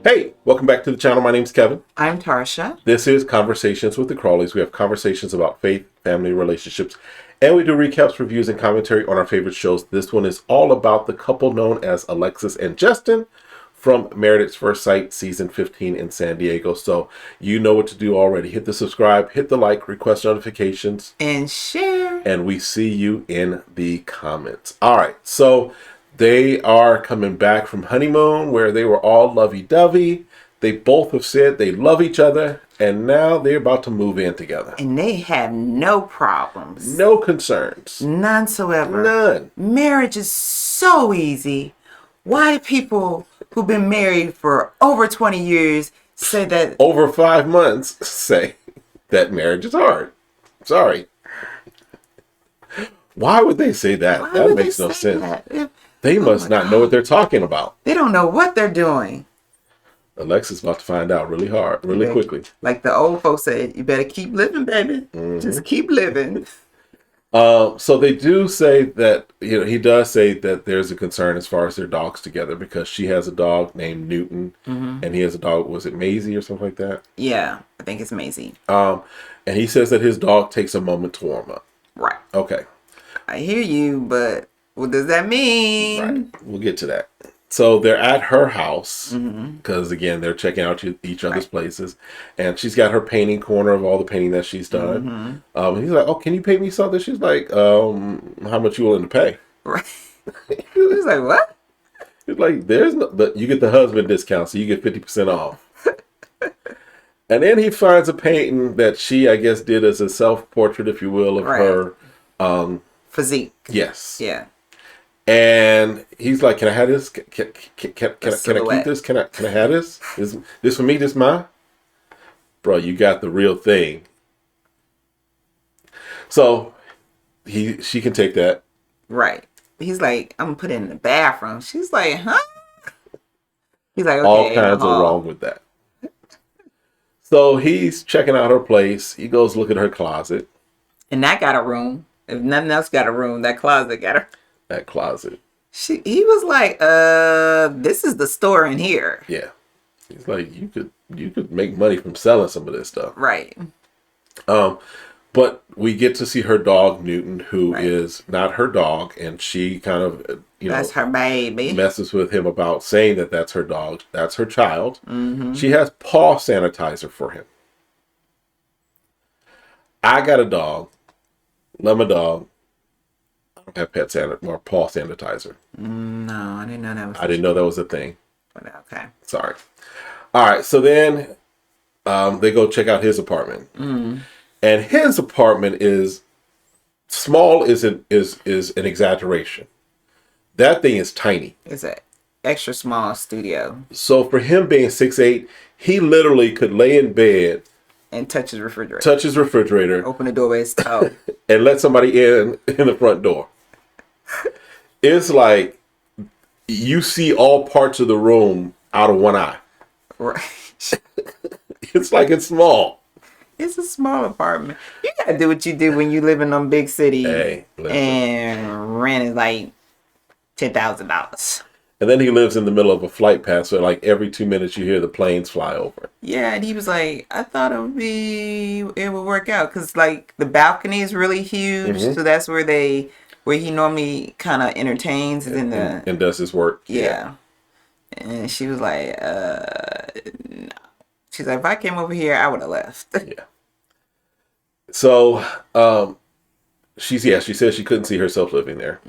Hey, welcome back to the channel. My name's Kevin. I'm Tarsha. This is Conversations with the Crawleys. We have conversations about faith, family, relationships, and we do recaps, reviews, and commentary on our favorite shows. This one is all about the couple known as Alexis and Justin from Married at First Sight, Season 15 in San Diego. So you know what to do already. Hit the subscribe, hit the like, request notifications, And share. and we see you in the comments. All right, so they are coming back from honeymoon where they were all lovey-dovey. They both have said they love each other, and now they're about to move in together. And they have no problems. No concerns. None whatsoever. None. Marriage is so easy. Why do people who've been married for over 20 years say that Over 5 months say that marriage is hard? Sorry. Why would they say that? That makes no sense. They must not know what they're talking about. They don't know what they're doing. Alexis about to find out really hard, really quickly. Like the old folks said, you better keep living, baby. Just keep living. So they do say that, he does say that there's a concern as far as their dogs together, because she has a dog named Newton, and he has a dog, was it Maisie or something like that? Yeah, I think it's Maisie. And he says that his dog takes a moment to warm up. Right. Okay. I hear you, but what does that mean? Right. We'll get to that. So they're at her house because, again, they're checking out each other's places. And she's got her painting corner of all the painting that she's done. He's like, oh, can you pay me something? She's like, how much you willing to pay? Right. He's like, what? He's like, there's no, but you get the husband discount, so you get 50% off. And then he finds a painting that she, I guess, did as a self-portrait, if you will, of her. Physique. Yes. Yeah. And he's like, "Can I have this? Can I keep this? Can I have this? This for me? This mine?" Bro, you got the real thing. So she can take that. Right. He's like, "I'm gonna put it in the bathroom." She's like, "Huh?" He's like, "Okay." All kinds of wrong with that. So he's checking out her place. He goes look at her closet. And that got a room. If nothing else got a room, that closet got her. That closet. He was like, this is the store in here. Yeah. He's like, you could make money from selling some of this stuff. Right. But we get to see her dog Newton, who is not her dog, and she kind of that's her baby. Messes with him about saying that that's her dog, that's her child. She has paw sanitizer for him. I got a dog. Love my dog. I don't have pet or paw sanitizer. No, I didn't know that was. I didn't know that was a thing. Okay. Sorry. All right. So then they go check out his apartment, and his apartment is small. Is an exaggeration. That thing is tiny. It's an extra small studio. So for him being 6'8", he literally could lay in bed. And touch his refrigerator. Open the door with his toe. And let somebody in the front door. It's like you see all parts of the room out of one eye. Right. It's like it's small. It's a small apartment. You gotta do what you do when you live in them big cities. Hey, and rent is like $10,000. And then he lives in the middle of a flight path, so like every 2 minutes you hear the planes fly over. Yeah, and he was like, I thought it would work out because like the balcony is really huge, so that's where he normally kind of entertains and does his work. Yeah. And she was like, no. She's like, if I came over here, I would have left. Yeah. So she says she couldn't see herself living there.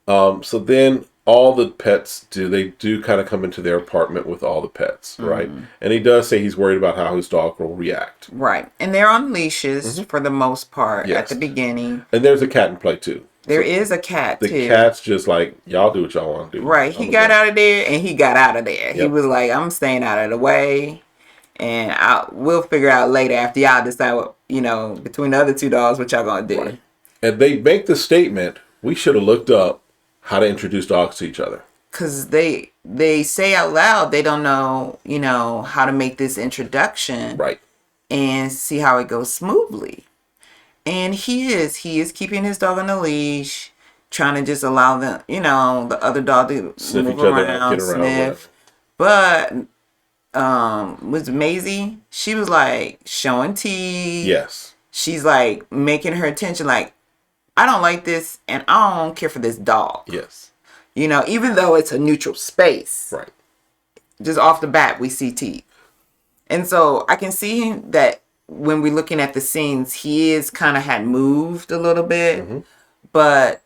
So then all the pets do kind of come into their apartment with all the pets, right? And he does say he's worried about how his dog will react. Right. And they're on leashes for the most part at the beginning. And there's a cat in play too. There is a cat too. The cat's just like, y'all do what y'all want to do. Right. He got out of there and he got out of there. Yep. He was like, I'm staying out of the way. And we'll figure out later after y'all decide what, between the other two dogs, what y'all going to do. Right. And they make the statement, we should have looked up how to introduce dogs to each other. Because they say out loud they don't know, how to make this introduction. Right. And see how it goes smoothly. And he is keeping his dog on the leash, trying to just allow them, the other dog to sniff move each other around, get around, sniff. But was Maisie. She was like showing teeth. Yes. She's like making her attention like, I don't like this and I don't care for this dog. Yes. You know, even though it's a neutral space. Right. Just off the bat, we see teeth. And so I can see that when we're looking at the scenes, he is kind of had moved a little bit. Mm-hmm. But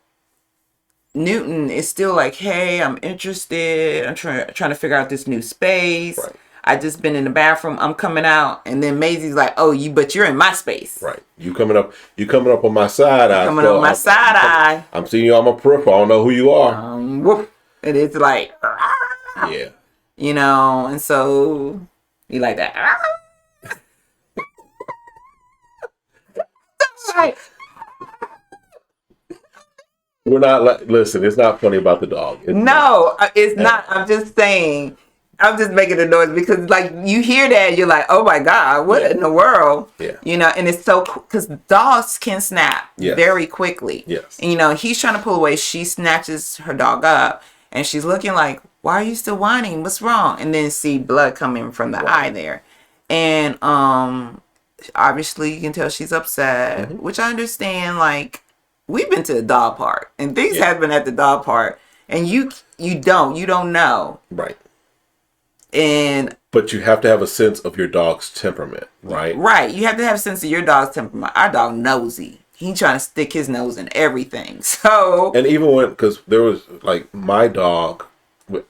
Newton is still like, hey, I'm interested. I'm trying to figure out this new space. Right. I just been in the bathroom. I'm coming out. And then Maisie's like, oh, but you're in my space. Right. You coming up on my side eye. Coming on my side eye. I'm seeing you on my peripheral. I don't know who you are. Whoop. And it's like, yeah. You know, and so you like that. Right. We're not like, listen, it's not funny about the dog. It's not. I'm just saying, I'm just making a noise because like you hear that, you're like, oh my God, what in the world? Yeah. You know, and it's so, because dogs can snap very quickly. Yes. And you know, he's trying to pull away. She snatches her dog up and she's looking like, why are you still whining? What's wrong? And then see blood coming from the eye there. And obviously you can tell she's upset, which I understand. Like, we've been to the dog park and things have been at the dog park and you don't know. Right. But you have to have a sense of your dog's temperament, right? Right. You have to have a sense of your dog's temperament. Our dog nosy. He's trying to stick his nose in everything. So. And even because there was like my dog,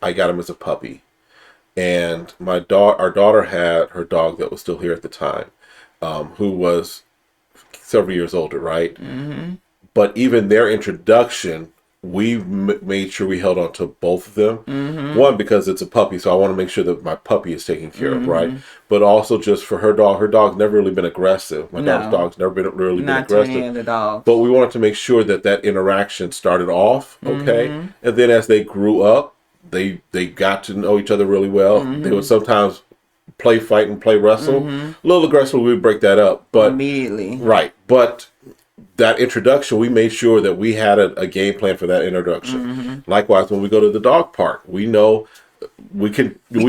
I got him as a puppy, and our daughter had her dog that was still here at the time, who was several years older, right? Mm-hmm. But even their introduction, we made sure we held on to both of them. Mm-hmm. One, because it's a puppy, so I want to make sure that my puppy is taken care of, right? But also just for her dog. Her dog's never really been aggressive. My dog's never been aggressive. Not any of the dogs. But we wanted to make sure that interaction started off, okay? And then as they grew up, they got to know each other really well. They would sometimes play fight and play wrestle. A little aggressive, we would break that up. But immediately. Right. But that introduction, we made sure that we had a game plan for that introduction. Likewise, when we go to the dog park, we know we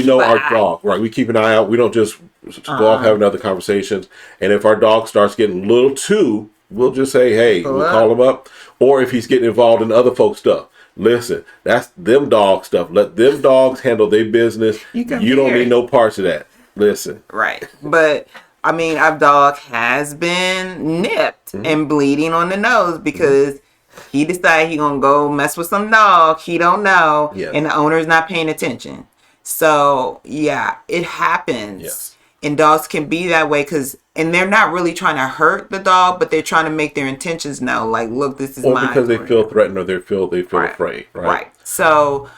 know our dog, right? We keep an eye out. We don't just go off having other conversations. And if our dog starts getting a little too, we'll just say, hey, we'll call him up. Or if he's getting involved in other folks' stuff, listen, that's them dog stuff. Let them dogs handle their business. You don't need no parts of that. Listen. Right. But I mean, our dog has been nipped and bleeding on the nose because he decided he gonna go mess with some dog he don't know, and the owner's not paying attention. So yeah, it happens. Yes. And dogs can be that way and they're not really trying to hurt the dog, but they're trying to make their intentions known. Like, look, this is mine. Or because they feel threatened or they feel afraid, right? Right. So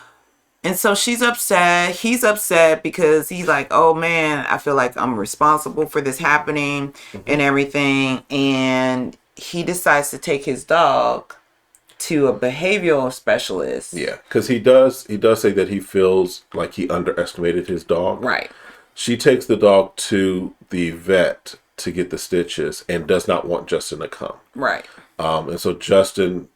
she's upset. He's upset because he's like, oh man, I feel like I'm responsible for this happening and everything. And he decides to take his dog to a behavioral specialist. Yeah, because he does say that he feels like he underestimated his dog. Right. She takes the dog to the vet to get the stitches and does not want Justin to come. Right. And so Justin,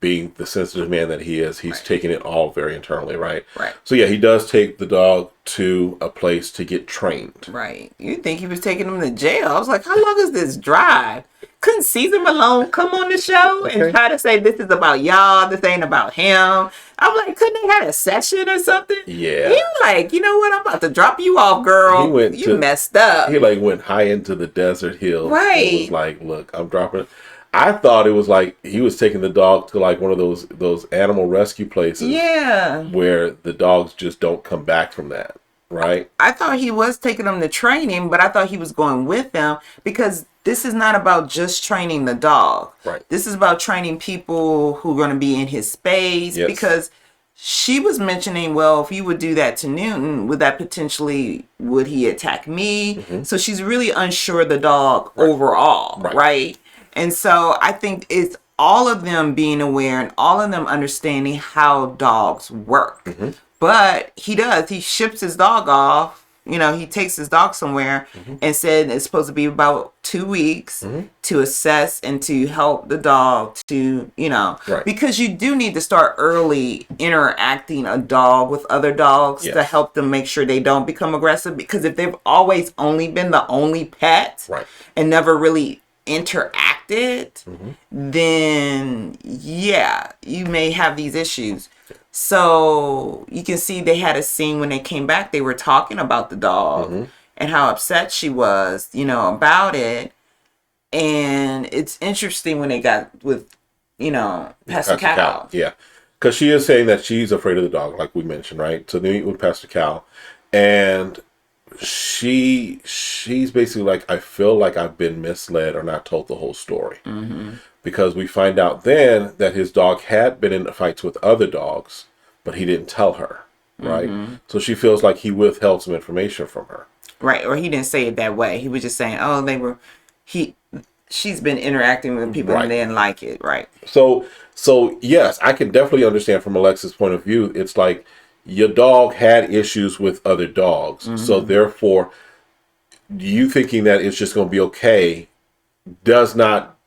being the sensitive man that he is, he's taking it all very internally, right? Right. So yeah, he does take the dog to a place to get trained. Right. You'd think he was taking him to jail. I was like, how long is this drive? Couldn't Caesar Malone come on the show and try to say this is about y'all, this ain't about him? I'm like, couldn't they had a session or something? Yeah. He was like, you know what? I'm about to drop you off, girl. You messed up. He like went high into the desert hills. Right. It was like, look, I'm dropping it. I thought it was like he was taking the dog to like one of those animal rescue places. Yeah. Where the dogs just don't come back from that, right? I thought he was taking them to training, but I thought he was going with them because this is not about just training the dog. Right. This is about training people who are going to be in his space because she was mentioning, well, if you would do that to Newton, would he attack me? So she's really unsure of the dog overall, right? And so I think it's all of them being aware and all of them understanding how dogs work. But he ships his dog off he takes his dog somewhere and said it's supposed to be about 2 weeks to assess and to help the dog to, Right. because you do need to start early interacting a dog with other dogs to help them make sure they don't become aggressive. Because if they've always only been the only pet Right. and never really interacted, then you may have these issues. So you can see they had a scene when they came back, they were talking about the dog and how upset she was, about it. And it's interesting when they got with, Pastor Cal. Yeah. Because she is saying that she's afraid of the dog, like we mentioned, right? So they meet with Pastor Cal, and she's basically like, I feel like I've been misled or not told the whole story. Because we find out then that his dog had been in fights with other dogs, but he didn't tell her, right? So she feels like he withheld some information from her. Right, or he didn't say it that way. He was just saying, oh, she's been interacting with people and they didn't like it, right? So yes, I can definitely understand from Alexis' point of view. It's like your dog had issues with other dogs, so therefore, you thinking that it's just going to be okay does not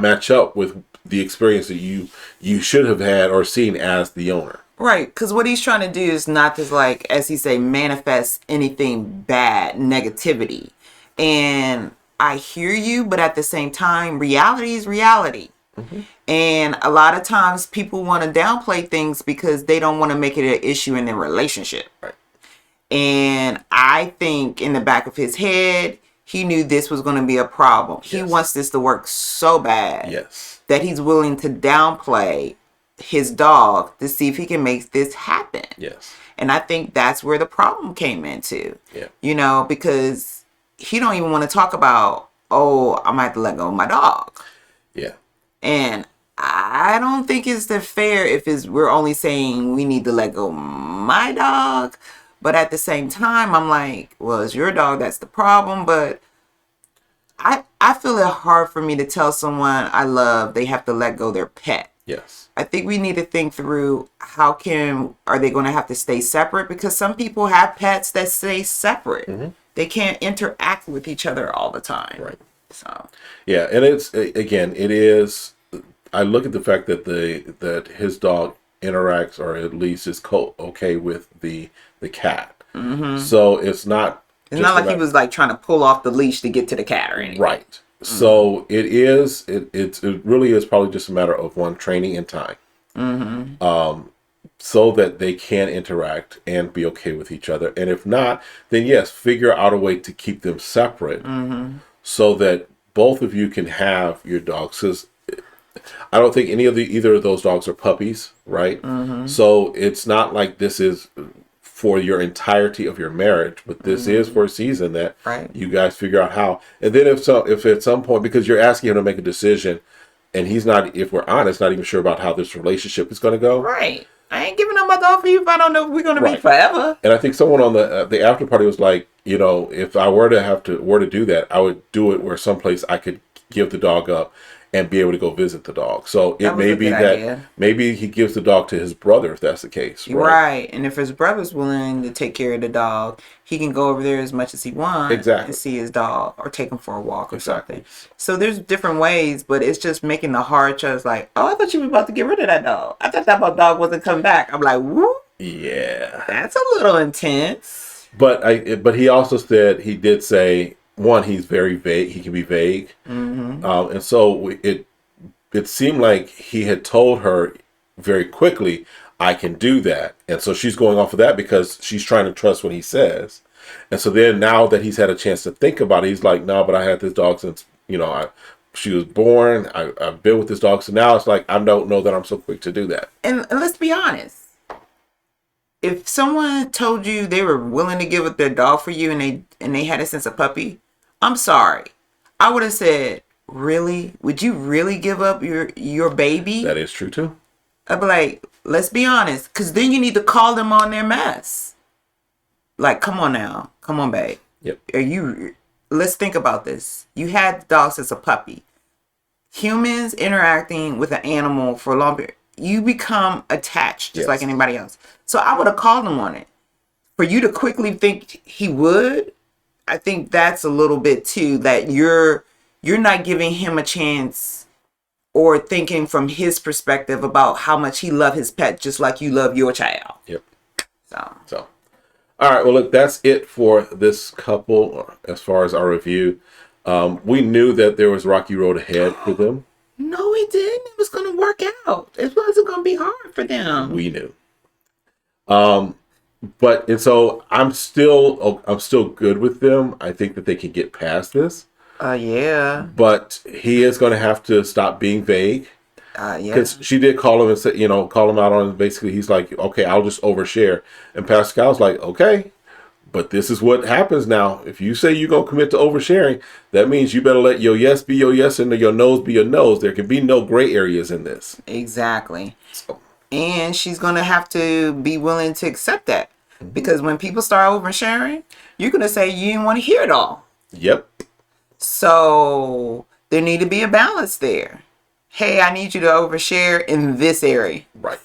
match up with the experience that you should have had or seen as the owner. Right, because what he's trying to do is not to, like, as he say, manifest anything bad, negativity. And I hear you, but at the same time, reality is reality. And a lot of times people want to downplay things because they don't want to make it an issue in their relationship. Right. And I think in the back of his head, he knew this was going to be a problem. He wants this to work so bad that he's willing to downplay his dog to see if he can make this happen. Yes. And I think that's where the problem came into. Yeah. Because he don't even want to talk about, I might have to let go of my dog. Yeah. And I don't think it's fair if we're only saying we need to let go of my dog. But at the same time, I'm like, well, it's your dog that's the problem. But I feel it hard for me to tell someone I love they have to let go of their pet. Yes. I think we need to think through are they going to have to stay separate? Because some people have pets that stay separate. They can't interact with each other all the time. Right. So. Yeah, and it is. I look at the fact that his dog interacts, or at least is okay with the cat. So it's not. It's not like he was like trying to pull off the leash to get to the cat or anything. Right. So it is. It really is probably just a matter of one, training and time. So that they can interact and be okay with each other. And if not, then yes, figure out a way to keep them separate, so that both of you can have your dogs. Because I don't think either of those dogs are puppies, right? So it's not like this is for your entirety of your marriage, but this is for a season that you guys figure out how. And then if at some point, because you're asking him to make a decision, and he's not, if we're honest, not even sure about how this relationship is going to go. Right. I ain't giving up my dog for you if I don't know if we're going to be forever. And I think someone on the after party was like, if I were to do that, I would do it where someplace I could give the dog up and be able to go visit the dog. So it may be that maybe he gives the dog to his brother, if that's the case. Right. And if his brother's willing to take care of the dog, he can go over there as much as he wants and see his dog, or take him for a walk or something. So there's different ways, but it's just making the hard choice. Like, I thought you were about to get rid of that dog. I thought that dog wasn't coming back. I'm like, whoop. Yeah. That's a little intense. But he also said, he did say, one, he's very vague. He can be vague. And so it seemed like he had told her very quickly, I can do that. And so she's going off of that because she's trying to trust what he says. And so then now that he's had a chance to think about it, he's like, no, but I had this dog since, she was born. I've been with this dog. So now it's like, I don't know that I'm so quick to do that. And let's be honest. If someone told you they were willing to give up their dog for you and they had it since a puppy, I'm sorry. I would have said, really? Would you really give up your baby? That is true too. I'd be like, let's be honest, because then you need to call them on their mess. Like, come on now. Come on, babe. Yep. Let's think about this. You had the dog since a puppy. Humans interacting with an animal for a long period, you become attached just like anybody else. So I would have called them on it. for you to quickly think he would, I think that's a little bit too, that you're not giving him a chance or thinking from his perspective about how much he love his pet just like you love your child. Yep. So All right, well, look, that's it for this couple as far as our review. We knew that there was rocky road ahead for them. no, it didn't. It was going to work out. It wasn't going to be hard for them. We knew. And so I'm still good with them. I think that they can get past this. Yeah. But he is going to have to stop being vague. Yeah. Because she did call him and say, call him out on, basically, he's like, okay, I'll just overshare. And Pascal's like, okay, but this is what happens now. If you say you're going to commit to oversharing, that means you better let your yes be your yes and your no's be your no's. There can be no gray areas in this. Exactly. So. And she's going to have to be willing to accept that. Mm-hmm. Because when people start oversharing, you're going to say you didn't want to hear it all. Yep. So there need to be a balance there. Hey, I need you to overshare in this area. Right.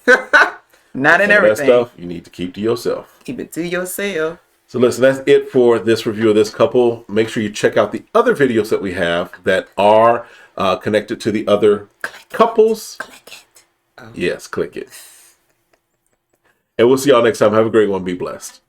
Not in everything. That stuff you need to keep to yourself. Keep it to yourself. So listen, that's it for this review of this couple. Make sure you check out the other videos that we have that are connected to the other couples. Click it. Yes, click it. And we'll see y'all next time. Have a great one. Be blessed.